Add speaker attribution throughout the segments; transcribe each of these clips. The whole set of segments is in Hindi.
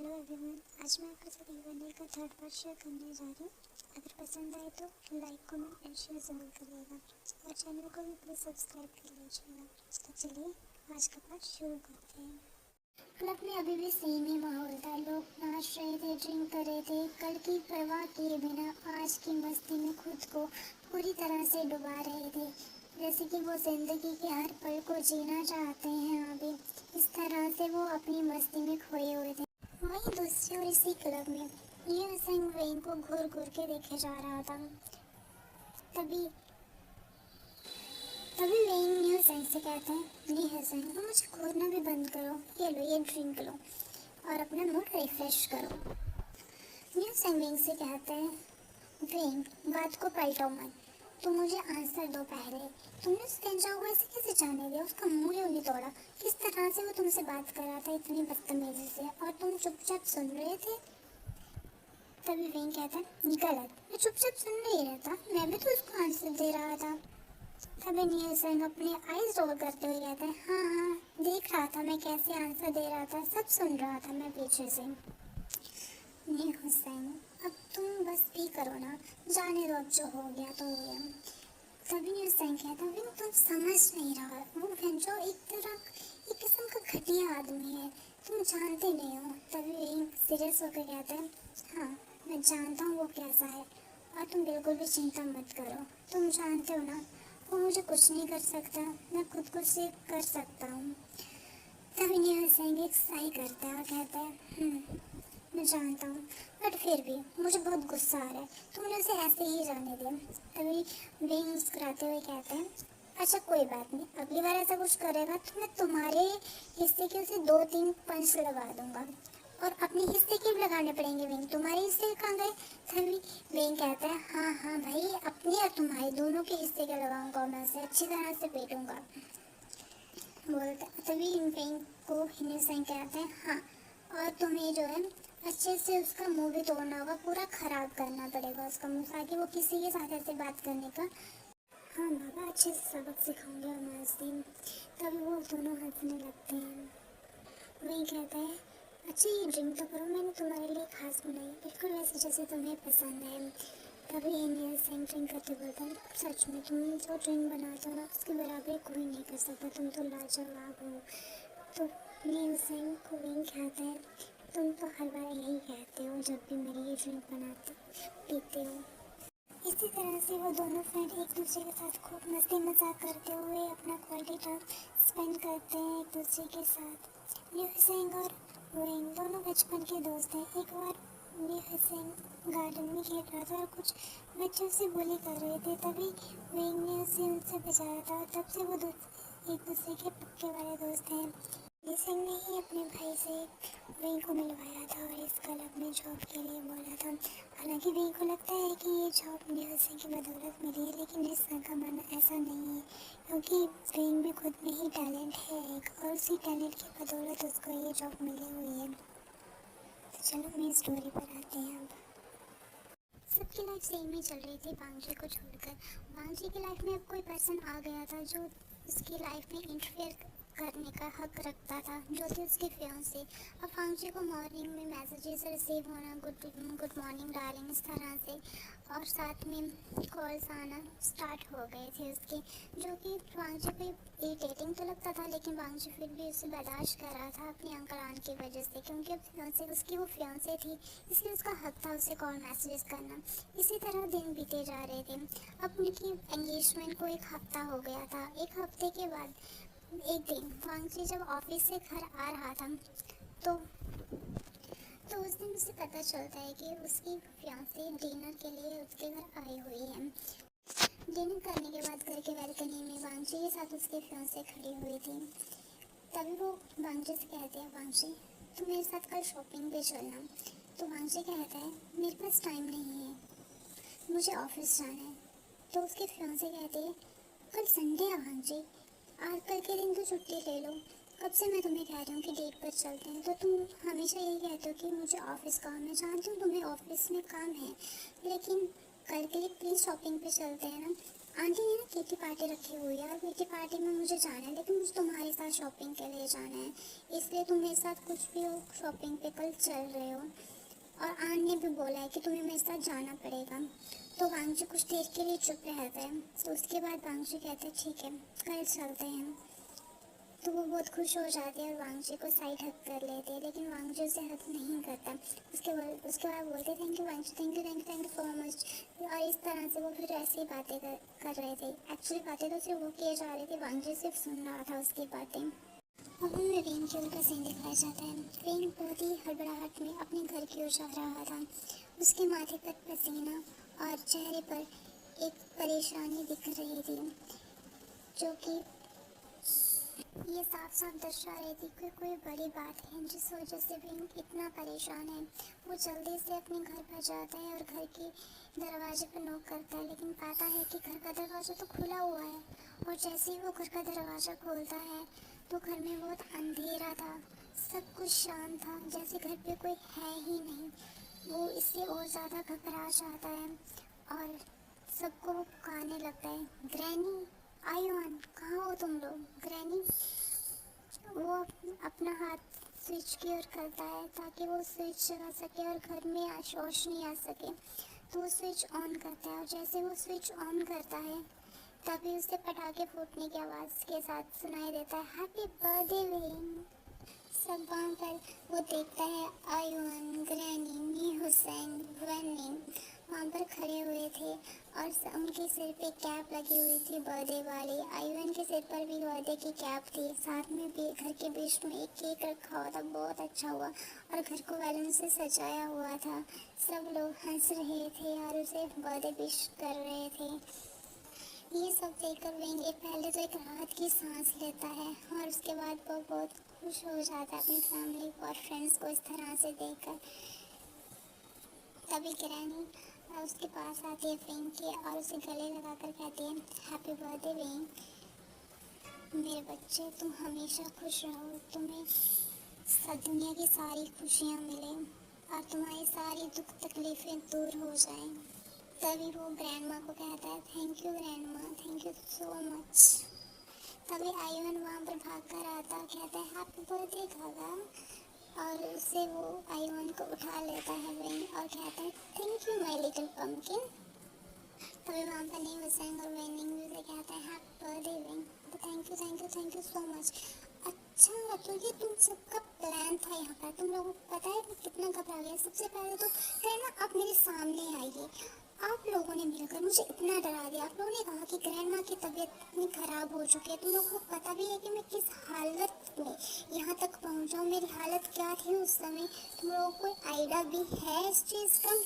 Speaker 1: हेलो एवरीवन, आज मैं आपके साथ ईवन का थर्ड पार्ट शेयर करने जा रही हूँ। अगर पसंद आए तो लाइक कमेंट एंड शेयर ज़रूर करिएगा और चैनल को भी प्लीज़ सब्सक्राइब कर लीजिएगा। तो चलिए आज का पार्ट शुरू करते हैं। क्लब में अभी भी सेम ही माहौल था। लोग नाच रहे थे, ड्रिंक कर रहे थे, कल की परवाह किए बिना आज की मस्ती में खुद को पूरी तरह से डुबा रहे थे, जैसे कि वो जिंदगी के हर पल को जीना चाहते हैं। अभी इस तरह से वो अपनी मस्ती में खोए हुए थे। वहीं दूसरी ओर इसी क्लब में न्यू सेंग वेन को घूर घूर के देखे जा रहा था। तभी तभी वेन न्यू सेंग से कहता है, न्यू सेंग मुझे घूरना भी बंद करो, ये लो ये ड्रिंक लो और अपना मूड रिफ्रेश करो। न्यू सेंग वेन से कहता है, वेन बात को पलटो मत, तुम मुझे आंसर दो पहले। तुमने उस गंजा को ऐसे कैसे जाने दिया? उसका मुंह क्यों नहीं तोड़ा? किस तरह से वो तुमसे बात कर रहा था इतनी बदतमीजी से और तुम चुपचाप सुन रहे थे? तभी वेन कहता है, गलत, मैं चुपचाप सुन नहीं रहा था, मैं भी तो उसको आंसर दे रहा था। तभी न्यू सेंग अपने आईज रोल करते हुए कहता है, हाँ हाँ देख रहा था मैं कैसे आंसर दे रहा था, सब सुन रहा था मैं पीछे से। न्यू सेंग अब तुम बस भी करो ना, जाने दो, अब जो हो गया तो हो गया। तभी न्यू सेंग कहता है, तुम समझ नहीं रहा, वो वेंचो एक किस्म का घटिया आदमी है, तुम जानते नहीं हो। तभी वेन सीरियस होकर कहता है, हाँ मैं जानता हूँ वो कैसा है और तुम बिल्कुल भी चिंता मत करो, तुम जानते हो ना वो मुझे कुछ नहीं कर सकता, मैं खुद को सिर्फ कर सकता हूँ। तभी न्यू सेंग एक साई करता है और कहता है, मैं जानता हूँ, बट फिर भी मुझे बहुत गुस्सा आ रहा है, तुमने उसे ऐसे ही जाने दिया। तभी वेन मुस्कुराते हुए कहते हैं, अच्छा कोई बात नहीं, अगली बार ऐसा कुछ करेगा तो मैं तुम्हारे हिस्से के उसे 2-3 पंच लगा दूंगा और अपने हिस्से के भी लगाने पड़ेंगे। वेन तुम्हारे हिस्से कहाँ गए? तभी वेन कहता है, हाँ हाँ भाई, अपने और तुम्हारे दोनों के हिस्से के लगाऊंगा, मैं उसे अच्छी तरह से पीटूंगा बोलता। तभी वेन को न्यू सेंग कहते हैं, हाँ और तुम्हें जो है अच्छे से उसका मुंह भी तोड़ना होगा, पूरा खराब करना पड़ेगा उसका मुंह, ताकि वो किसी के साथ ऐसे बात करने का। हाँ बाबा, अच्छे से सबक सिखाऊंगे और मैं उस दिन। तभी वो दोनों हंसने लगते हैं। वही कहता है, अच्छा ये ड्रिंक तो करो, मैंने तुम्हारे लिए खास बनाई, बिल्कुल वैसे जैसे तुम्हें पसंद है। तभी न्यू सेंग ड्रिंक करते बोलता है, सच में तुम जो ड्रिंक बनाते हो ना उसके बराबर कोई नहीं कर सकता, तुम तो लाजवाब हो। तो न्यू सेंग को वेन कहता है, तुम तो हर बार यही कहते हो जब भी मेरी ये ड्रिंक बनाते पीते हो। इसी तरह से वो दोनों फ्रेंड एक दूसरे के साथ खूब मस्ती मजाक करते हुए अपना क्वालिटी टाइम स्पेंड करते हैं एक दूसरे के साथ। न्यू सेंग और वेन दोनों बचपन के दोस्त हैं। एक बार न्यू सेंग गार्डन में खेल रहा था और कुछ बच्चे उसे बुली कर रहे थे, तभी वेन ने उसे उनसे बचाया था और तब से वो एक दूसरे के पक्के वाले दोस्त हैं। न्यू सेंग ने ही अपने भाई से वेन को मिलवाया था और इस क्लब में जॉब के लिए बोला था। हालांकि वेन को लगता है कि ये जॉब न्यू सेंग की बदौलत मिली है, लेकिन न्यू सेंग का मानना ऐसा नहीं है, क्योंकि वेन भी खुद में ही टैलेंट है एक, और उसी टैलेंट की बदौलत उसको ये जॉब मिली हुई है। तो चलो मेरी स्टोरी पर आते हैं। अब सबकी लाइफ सेम ही चल रही थी बांग्जी को छोड़कर। बांग्जी की लाइफ में अब कोई पर्सन आ गया था जो उसकी लाइफ में इंटरफेयर करने का हक रखता था, जो थी उसके फियांसे। अब बांग्जी को मॉर्निंग में मैसेजेस रिसीव होना, गुड मॉर्निंग डार्लिंग इस तरह से, और साथ में कॉल्स आना स्टार्ट हो गए थे उसके, जो कि बांग्जी को इरिटेटिंग तो लगता था, लेकिन बांग्जी फिर भी उसे बर्दाश्त कर रहा था अपनी अंकल आंट की वजह से, क्योंकि फियांसे उसकी वो फियांसे थी, इसलिए उसका हक था उसे कॉल मैसेजेस करना। इसी तरह दिन बीते जा रहे थे। अब उनकी एंगेजमेंट को एक हफ्ता हो गया था। एक हफ्ते के बाद एक दिन बांग्जी जब ऑफिस से घर आ रहा था तो उस दिन उसे पता चलता है कि उसकी फियांसे डिनर के लिए उसके घर आई हुई है। डिनर करने के बाद घर के बालकनी में बांग्जी के साथ उसके फियांसे खड़ी हुई थी। तभी वो बांग्जी से कहते हैं, बांग्जी तुम मेरे साथ कल शॉपिंग पे चलना। तो बांग्जी कहता है, मेरे पास टाइम नहीं है, मुझे ऑफिस जाना है। तो उसके फियांसे कहते हैं, कल संडे है बांग्जी, आज कल के दिन तो छुट्टी ले लो, कब से मैं तुम्हें कह रही हूँ कि डेट पर चलते हैं, तो तुम हमेशा यही कहते हो कि मुझे ऑफिस काम है। जानती हूँ तुम्हें ऑफिस में काम है, लेकिन कल के लिए प्लीज़ शॉपिंग पे चलते हैं ना। आंटी ने ना किटी पार्टी रखी हुई है और किटी पार्टी में मुझे जाना है, लेकिन मुझे तुम्हारे साथ शॉपिंग के लिए जाना है, इसलिए तुम मेरे साथ कुछ भी हो शॉपिंग पे कल चल रहे हो। और आंटी ने भी बोला है कि तुम्हें मेरे साथ जाना पड़ेगा। तो वांगजी कुछ देर के लिए चुप रहता है, तो उसके बाद वांगजी कहते हैं ठीक है कल चलते हैं। तो वो बहुत खुश हो जाती है और वांगजी को साइड हक कर लेते हैं, लेकिन वांगजी उसे हक नहीं करता। उसके बाद बोलते थैंक यू वांगजी, thank you thank you thank you so much. और इस तरह से वो फिर ऐसी ही बातें कर रहे थे। एक्चुअली बातें तो सिर्फ वो किए जा रही थी, वांगजी सिर्फ सुन रहा था उसकी बातें। अब हमें वेन की ओर का सीन दिखाया जाता है। वेन बहुत ही हड़बड़ाहट में अपने घर की ओर जा रहा था। उसके माथे पर पसीना और चेहरे पर एक परेशानी दिख रही थी, जो कि ये साफ साफ दर्शा रही थी कि कोई बड़ी बात है जिस वजह से विंग इतना परेशान है। वो जल्दी से अपने घर पर जाता है और घर के दरवाजे पर नॉक करता है, लेकिन पाता है कि घर का दरवाज़ा तो खुला हुआ है। और जैसे ही वो घर का दरवाज़ा खोलता है तो घर में बहुत अंधेरा था, सब कुछ शांत था, जैसे घर पे कोई है ही नहीं। वो इससे और ज़्यादा घबरा जाता है और सबको वो पुकारने लगता है, ग्रैनी आयुन कहाँ हो तुम लोग। ग्रैनी वो अपना हाथ स्विच की ओर करता है ताकि वो स्विच जगा सके और घर में रोशनी आ सके। तो वो स्विच ऑन करता है और जैसे वो स्विच ऑन करता है तभी उसे पटाखे फूटने की आवाज़ के साथ सुनाई देता है, हैप्पी बर्थडे वेन। सब वहाँ पर वो देखता है आयुन, ग्रैनी, मी हुसैन, वेनिंग वहाँ पर खड़े हुए थे और उनके सिर पे कैप लगी हुई थी बर्थडे वाली। आयुन के सिर पर भी बर्थडे की कैप थी, साथ में भी घर के बीच में एक केक रखा हुआ था, बहुत अच्छा हुआ और घर को बैलून से सजाया हुआ था। सब लोग हंस रहे थे और उसे बर्थडे विश कर रहे थे। ये सब देखकर वेंग पहले तो एक राहत की सांस लेता है और उसके बाद वो बहुत खुश हो जाता है अपनी फैमिली को और फ्रेंड्स को इस तरह से देखकर। तभी ग्रैनी उसके पास आती है वेंग के और उसे गले लगाकर कहती है, हैप्पी बर्थडे वेंग, मेरे बच्चे तुम हमेशा खुश रहो, तुम्हें दुनिया की सारी खुशियाँ मिले और तुम्हारी सारी दुख तकलीफ़ें दूर हो जाएं। तभी वो ग्रैंडमा को कहता है, thank you grandma, thank you so much. तभी आयुन वहाँ पर भाग कर आता, कहता है हैप्पी बर्थडे गागा, और उससे वो आयुन को उठा लेता है वेन और कहता है thank you my little pumpkin. तभी वहाँ पर नी हुसैन और वेनिंग भी उसे कहता है happy birthday when, thank you so much. अच्छा तो ये तुम सबका प्लान था यहाँ पर, तुम लोगों को पता है मैं कितना घबरा गया। सबसे पहले तो ग्रैंडमा आप मेरे सामने आइए, आप लोगों ने मिलकर मुझे इतना डरा दिया। आप लोगों ने कहा कि ग्रैंडमा की तबीयत इतनी ख़राब हो चुकी है, तुम लोगों को पता भी है कि मैं किस हालत में यहाँ तक पहुँचा हूँ, मेरी हालत क्या थी उस समय, तुम लोगों को आइडिया भी है इस चीज़ का।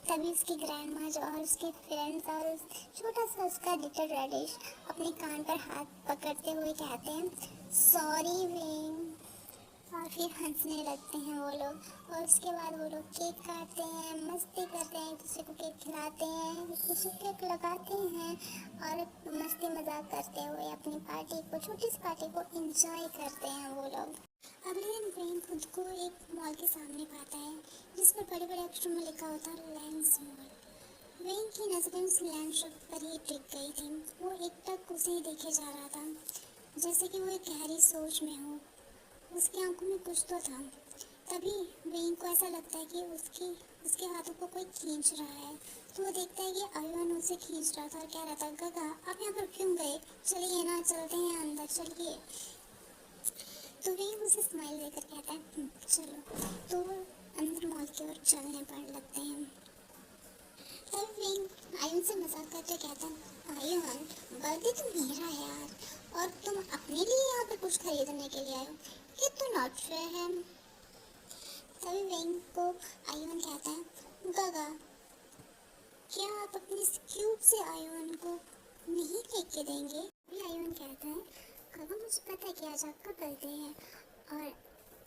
Speaker 1: तभी उसकी ग्रैंडमा जो और उसके फ्रेंड्स और छोटा सा उसका लिटिल रेडिश अपने कान पर हाथ पकड़ते हुए कहते हैं सॉरी वेन, और फिर हंसने लगते हैं वो लोग। और उसके बाद वो लोग केक काटते हैं, मस्ती करते हैं, एक दूसरे को केक खिलाते हैं, एक दूसरे को केक लगाते हैं और मस्ती मजाक करते हुए अपनी पार्टी को, छोटी सी पार्टी को एंजॉय करते हैं वो लोग। अगले दिन वेन खुद को एक मॉल के सामने पाता है जिस पर बड़े बड़े अक्षरों में लिखा होता है लैंड्स मॉल। वेन की नज़रें उस लैंड शॉप पर ही टिक गई थी। वो एकटक उसे ही देखे जा रहा था, जैसे कि वो एक गहरी सोच में हो। उसकी आंखों में कुछ तो था। तभी वेन को ऐसा लगता है कि उसके हाथों को कोई खींच रहा है। तो वो देखता है कि आयुन उसे खींच रहा था और कह रहा था, गगा आप यहाँ पर क्यों गए, चलिए ना चलते हैं अंदर चलिए। तो वेन उसे स्माइल देकर कहता है चलो। तो वो अंदर मॉल की ओर चलने पर लगते हैं। तब वेन आयुन से मजाक करके कहता है, आयुन बर्थडे तो मेरा है यार, और तुम अपने लिए यहाँ पर कुछ खरीदने के लिए आए हो, ये तो नॉट फेयर है। तभी वेन को आयुन कहता है, गगा क्या आप अपनी क्यूट से आयुन को नहीं लेके देंगे। अभी आयुन कहता है, गगा मुझे पता है कि आज आपका बर्थडे है और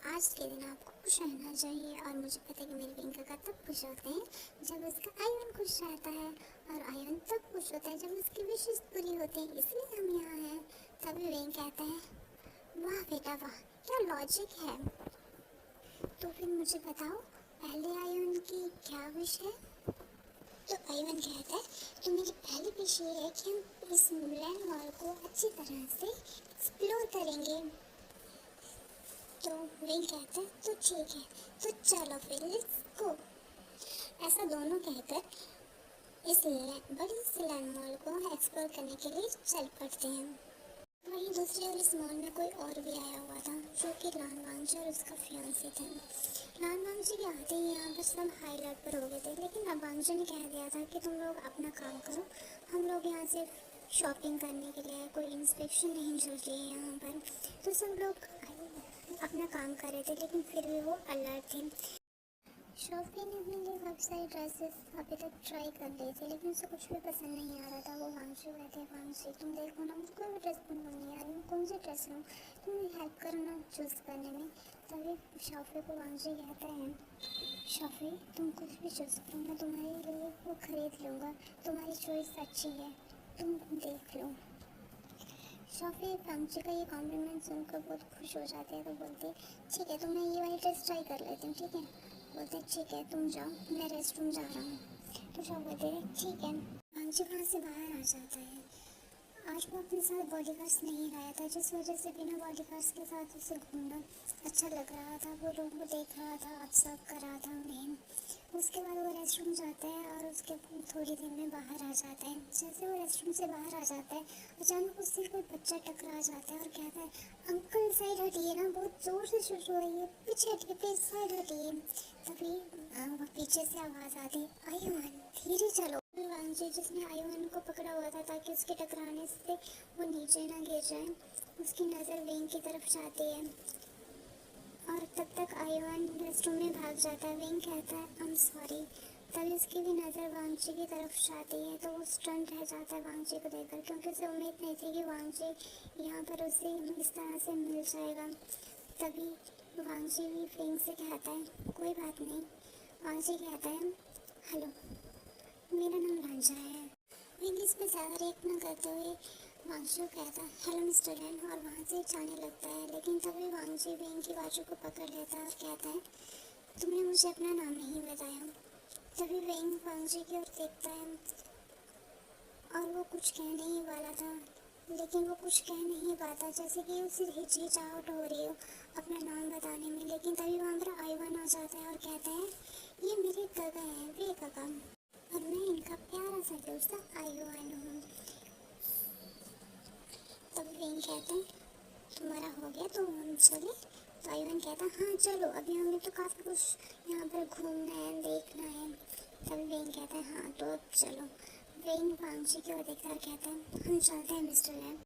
Speaker 1: आज के दिन आपको खुश रहना चाहिए, और मुझे पता है कि मेरे वेन काका तब खुश होते हैं जब उसका आयुन खुश रहता है, और आयुन तब खुश होता है जब उसकी विशेष पूरी होती है, इसलिए हम यहाँ हैं। तभी वेन कहता है, वाह बेटा वाह, क्या लॉजिक है। तो फिर मुझे बताओ पहले आयुन की क्या विश है। तो आयवन कहता है तो मेरी पहली विश ये है कि हम इस लैंड मॉल को अच्छी तरह से एक्सप्लोर करेंगे। तो विंग कहता है तो ठीक है, तो चलो फिर लेट्स गो। ऐसा दोनों कहकर इस बड़ी सी लैंड मॉल को एक्सप्लोर करने के लिए चल पड़ते हैं। वहीं दूसरी ओर इस मॉल में कोई और भी आया हुआ था जो कि लान वांगजी और उसका फियांसी थे। लान वांगजी के आते ही यहाँ पर सब हाई अलर्ट पर हो गए थे, लेकिन अब वांगजी ने कह दिया था कि तुम लोग अपना काम करो, हम लोग यहाँ से शॉपिंग करने के लिए, कोई इंस्पेक्शन नहीं चल रही है यहाँ पर। तो सब लोग अपना काम कर रहे थे, लेकिन फिर भी वो अलर्ट थे। शॉपी ने अपने लिए काफ़ी सारी ड्रेसेस अभी तक ट्राई कर ली थी, लेकिन उसे कुछ भी पसंद नहीं आ रहा था। वो वांगजी कहते हैं वांगजी तुम देखो ना, मुझे कोई भी ड्रेस पसंद नहीं आ रही, मैं कौन सी ड्रेस लूँ, तुम मेरी हेल्प करो ना चूज़ करने में। तभी शॉफी को वांगजी कहता है शॉफी तुम कुछ भी चूज़ करो, मैं तुम्हारे लिए वो खरीद लूँगा, तुम्हारी चॉइस अच्छी है, तुम देख लो। शॉफी वांगजी का ये कॉम्प्लीमेंट सुनकर बहुत खुश हो जाती है, तो बोलती है ठीक है तो मैं ये वाली ड्रेस ट्राई कर लेती हूँ, ठीक है। बोलते ठीक है तुम जाओ, मैं रेस्ट रूम जा रहा हूँ। तो शॉफ बोलते हैं ठीक है। वांगजी वहाँ से बाहर आ जाता है। आज वो अपने साथ बॉडीगार्ड्स नहीं लाया था, जिस वजह से बिना बॉडीगार्ड्स के साथ उसे घूमना अच्छा लग रहा था। वो लोगों को देख रहा था, ऑब्जर्व कर रहा था उन्हें। उसके बाद वो रेस्ट रूम जाता है और उसके थोड़ी देर में बाहर आ जाता है। जैसे वो रेस्ट रूम से बाहर आ जाता है, अचानक उससे कोई बच्चा टकरा जाता है और कहता है अंकल साइड हटिए ना, बहुत ज़ोर से शूट हो रही है, पीछे हटिए प्लीज, साइड हटिए। तभी वो पीछे से आवाज़ आती है आयुमान धीरे चलो। वांगजी जिसने आयुमान को पकड़ा हुआ था ताकि उसके टकराने से वो नीचे ना गिर जाए, उसकी नज़र विंग की तरफ जाती है और तब तक आयुमान रेस्टरूम में भाग जाता है। विंग कहता है आई एम सॉरी। तभी उसकी भी नज़र वांगजी की तरफ जाती है, तो वो स्टन रह जाता है वांगजी को देखकर, क्योंकि उसे उम्मीद नहीं थी कि वांगजी यहाँ पर उसे इस तरह से मिल जाएगा। तभी वांगजी भी विंग से कहता है कोई बात नहीं। वांगजी कहता है हेलो मेरा नाम लांजा है। विंग इस पर ज़्यादा रिएक्ट न करते हुए वांगजी को कहता है हेलो मिस्टर लैन और वहाँ से जाने लगता है। लेकिन तभी वांगजी विंग की बाजू को पकड़ लेता है और कहता है तुमने मुझे अपना नाम नहीं बताया। तभी विंग वांगजी की ओर देखता है और वो कुछ कहने ही वाला था, लेकिन वो कुछ कह नहीं पाता, जैसे कि उसे हिचकिचाहट हो रही हो अपना नाम बताने में। लेकिन तभी वहाँ पर आयुमान आ जाता है और कहता है ये मेरे काका हैं, वे काका, और मैं इनका प्यारा सा दोस्त आयुमान हूँ। तब विंग कहते हैं तुम्हारा हो गया तो हम चले। तो आयुमान कहता है हाँ चलो, अभी हमें तो काफ़ी कुछ यहाँ पर घूमना है, देखना है। तभी विंग कहता है हाँ तो अब चलो। विंग वांगजी की ओर देखता है और कहता है हम चलते हैं मिस्टर लैन।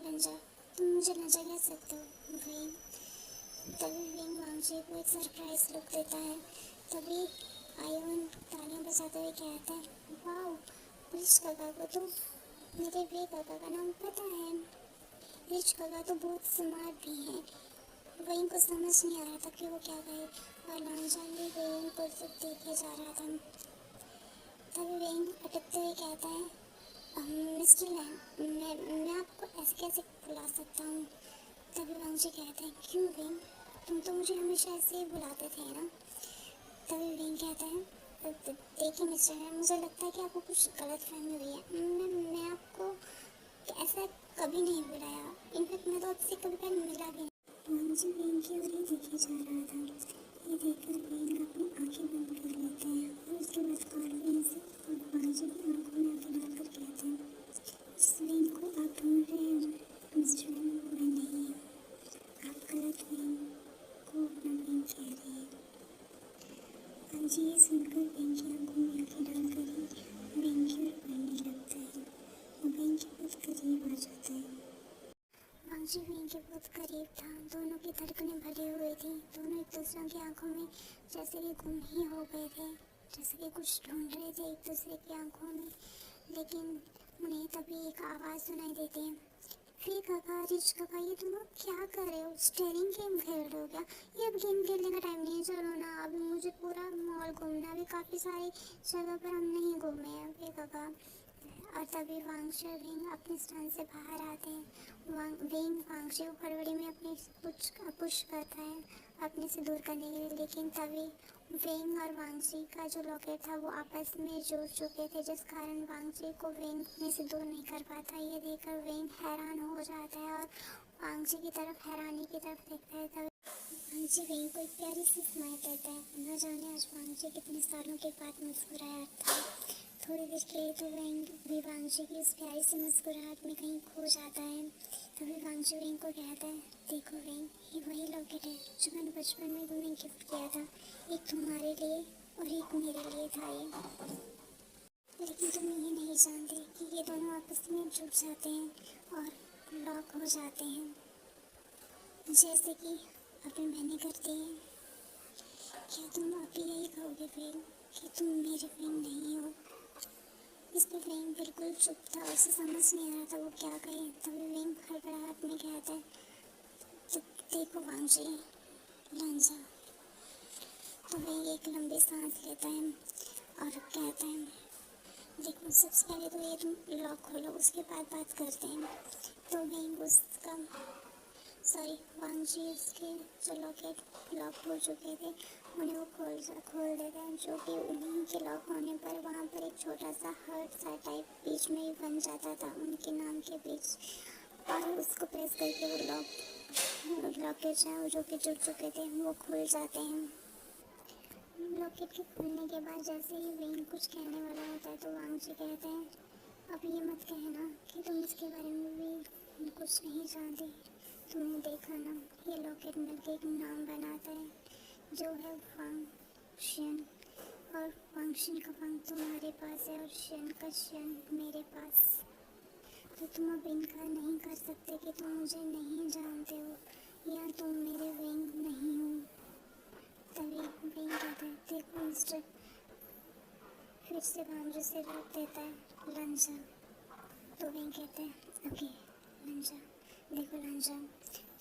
Speaker 1: लंजा तुम मुझे लंजा कह सकते हो विंग। तभी विंग वांगजी को एक सरप्राइज लुक देता है। तभी आयुमान तालियां बजाते हुए कहता है वाओ रिच काका को तो मेरे वे काका का नाम पता है। रिच काका तो बहुत स्मार्ट भी हैं। विंग को समझ नहीं आ रहा था कि वो क्या कहे, और लांजा भी विंग को सिर्फ देखे जा रहा था। तभी विंग अटकते हुए कहता है मिस्टर लैन मैं आपको ऐसे कैसे बुला सकता हूँ। तभी वांगजी कहता है क्यों विंग, तुम तो मुझे हमेशा ऐसे ही बुलाते थे ना। तभी विंग कहता है देखिए मिस्टर लैन मुझे लगता है कि आपको कुछ गलत फहमी हुई है। मैं आपको ऐसा कभी नहीं बुलाया, इनफैक्ट मैं तो आपसे कभी पहले मिला भी नहीं। वांगजी विंग की ओर ही देखे जा रहा था। ये देखकर विंग अपनी आंखें बंद कर लेते हैं और उसके बाद काल्विन से वांगजी की आंखों में आंखें डालकर कहते हैं इस विंग को आप ढूंढ रहे हो मिस्टर लैन, मैं नहीं हूँ, आप गलत विंग को अपना विंग कह रही है। वांगजी ये सुनकर विंग की आंखों में आंखें डालकर ही विंग की ओर बढ़ने लगता है और विंग के बहुत करीब आ जाता है। वांगजी विंग के बहुत करीब था, दोनों की धड़कनें भरी हुई थी, दोनों एक दूसरे की आंखों में जैसे कि गुम ही हो गए थे, जैसे कि कुछ ढूंढ रहे थे एक दूसरे की आंखों में। लेकिन उन्हें तभी एक आवाज़ सुनाई देती है वे काका रिच काका ये तुम लोग क्या कर रहे हो, स्टेरिंग गेम खेल रहे हो क्या, ये अब गेम खेलने का टाइम नहीं है, चलो ना अभी मुझे पूरा मॉल घूमना, अभी काफ़ी सारी जगह पर हम नहीं घूमे हैं वे काका। और तभी वांगजी और विंग अपने स्थान से बाहर आते हैं। विंग वांगजी को फरवरी में अपनी पुश करता है अपने से दूर करने के लिए, लेकिन तभी वेंग और वांगजी का जो लॉकेट था वो आपस में जुड़ चुके थे, जिस कारण वांगजी को वेंग में से दूर नहीं कर पाता। ये देखकर वेंग हैरान हो जाता है और वांगजी की तरफ हैरानी की तरफ देखता है। तभी वांगजी वेंग को एक प्यारी सी स्माइल देता है। न जाने आज वांगजी कितने सालों के बाद मुस्कुराया था। थोड़ी देर के लिए तो वेंग भी वांगजी की उस प्यारी सी मुस्कुराहट में कहीं खो जाता है। तभी वांगजी वेंग को कहता है, देखो वेंग, ये वही लॉकेट है जो मैंने बचपन में तुम्हें गिफ्ट किया था। एक तुम्हारे लिए और एक मेरे लिए था ये। लेकिन तुम ये नहीं जानते कि ये दोनों आपस में जुड़ जाते हैं और लॉक हो जाते हैं, जैसे कि अपनी बहनें करती हैं। क्या तुम अब यही कहोगे वेंग कि तुम मेरे वेंग नहीं हो? इस पर वेंग बिल्कुल चुप था, उसे समझ नहीं आ रहा था वो क्या कहे। तभी वेंग हड़बड़ाहट में कहता है, तो देखो वांगजी, लंजा। तो वेंग एक लंबी सांस लेता है और कहता है, देखो सबसे पहले तो ये तुम लॉक खोलो, उसके बाद बात करते हैं। तो वेंग उसका वांगजी उसके जो लॉकेट लॉक हो चुके थे उन्हें वो खोल देते हैं, जो कि उन्हीं के लॉक होने पर वहाँ पर एक छोटा सा हर्ट सा टाइप बीच में ही बन जाता था उनके नाम के बीच, और उसको प्रेस करके वो लॉकेट हैं जो कि जुड़ चुके थे वो खुल जाते हैं। लॉकेट के खुलने के बाद जैसे ही वेंग कुछ कहने वाला होता है तो वांगजी कहते हैं, अब ये मत कहना कि तुम इसके बारे में भी कुछ नहीं जानते। तुमने देखा ना, ये लॉकेट मिलकर एक नाम बनाता है जो है वांगशियन, और वांगशियन का वांग तुम्हारे पास है और शियन का शियन मेरे पास। तो तुम अब इनकार नहीं कर सकते कि तुम मुझे नहीं जानते हो या तुम मेरे वेंग नहीं हो। तभी वेंग कहता है, देखो मिस्टर, फिर से वांगजी से रोक देता है, लंजा। तो वेंग कहता है, ओके लंजा, देखो लंजा,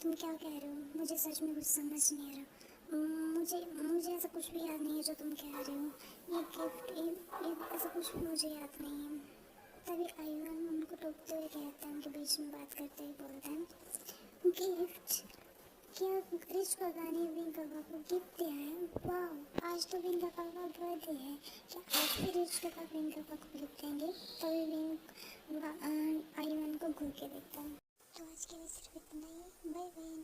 Speaker 1: तुम क्या कह रहे हो? मुझे सच में कुछ समझ नहीं आ रहा। मुझे ऐसा कुछ भी याद नहीं है जो तुम कह रहे हो। ये गिफ्ट ये ऐसा कुछ भी मुझे याद नहीं है। तभी आयुन उनको टोकते हुए कहता है, उनके बीच में बात करते हुए बोलता है, गिफ्ट? क्या रिच पापा ने विंग पापा को गिफ्ट दिया है? वाह, आज तो विंग पापा का बर्थडे है, क्या आज भी रिच पापा विंग पापा को गिफ्ट देंगे? तभी विंग आयुन को घूर के देखता है। तो आज के लिए सिर्फ इतना ही। Bye bye.